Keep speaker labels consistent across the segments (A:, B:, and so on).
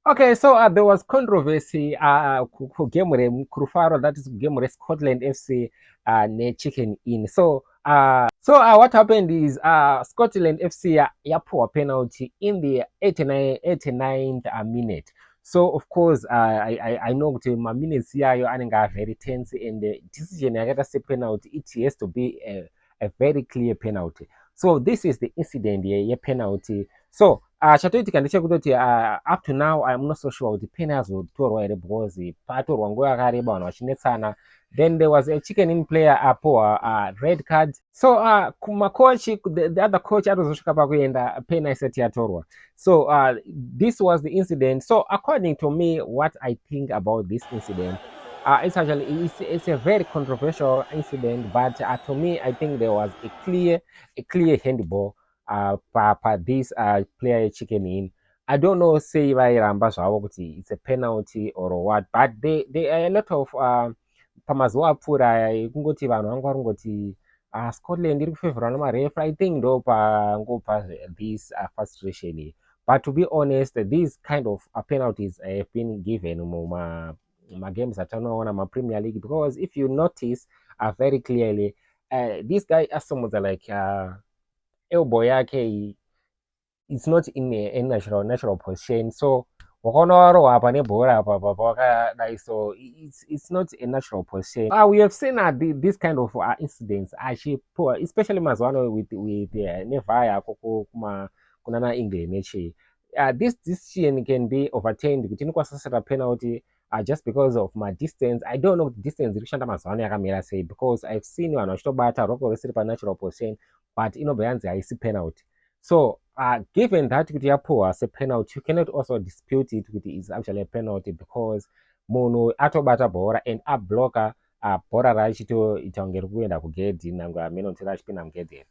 A: Okay, so there was controversy game Kurufaro, that is game Scotland FC Chicken Inn. What happened is Scotland FC yapuwa penalty in the 89th minute. So of course I know kuti ma minutes yayo anenge very tense, and the decision yakaita se penalty, it has to be a very clear penalty. So this is the incident ye penalty. So chatoitika ndechekutoti up to now I'm not so sure kuti peni azotorwa here because patorwa nguva yakareba vanhu vachinetsana. Then there was a chicken in player apowa red card. So kumacoach, the other coach atozosvika pakuenda peni isati yatorwa. So this was the incident. So according to me, what I think about this incident, it's a very controversial incident, but to me I think there was a clear handball this player chicken in. I don't know say vairamba zvavo kuti it's a penalty or what, but they are a lot of pamazuva apfuura aya ekungoti vanhu vanga vari kungoti Scotland iri kufavhorwa namarefa. I think ndo pangopa this frustration here. But to be honest, these kind of penalties have been given games atanoona Premier League, because if you notice very clearly, this guy asimudza like elbow yake it's not in a natural position. So wakaona warohwa apa nebhora apa wakadai, so it's not a natural position. We have seen this kind of incidents achipoa, especially mazuva ano with nevhaya koko kunana England nechi. This decision can be overturned kuti inokwanisa kusara penalty just because of my distance. I don't know distance iri kushanda mazuva ano yakamira sei, because I've seen vanhu vachitobata roko risiri natural position but inobva yanzi haisi penalty. So given that kuti yapuhwa sepenalty, you cannot also dispute it kuti it's actually a penalty, because munhu atobata bhora and abloka bhora rachitoita kunge riri kuenda kugedhi nange amenotera achipinda mugedhi.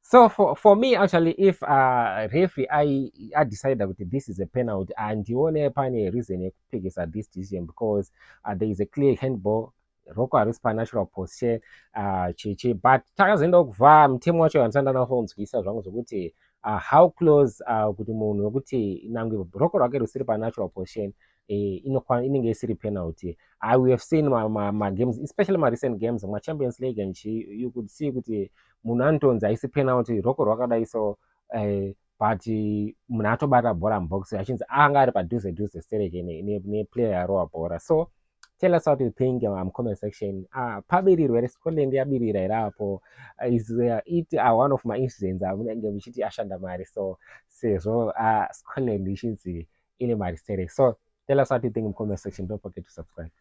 A: So for me actually, if referee I decided that this is a penalty, and ndione pane reason yekupikisa this decision, because there is a clear handball, roko harisi panatural position chichi, but takazoenda kubva mutemo wacho vandisanda nafonzwisa zvangu zvokuti how close kuti munhu wekuti nange roko rwake rusiri panatural position inenge isiri penalty. We have seen games, especially recent games Champions League, and you could see kuti munhu anotonzi haisi penalty, roko rwakadai so but munhu atobata bhora mubox achinzi anga ari padhuze dhuze stereke neplayer yarohwa bhora. So tell us what you think comment section. Pabirirwa here Scotland yabirira here apo is it one of my incidents amunenge muchiti ashanda mari, so sezvo Scotland ichinzi ine mari stereke. So tell us what you think in comment section. Don't forget to subscribe.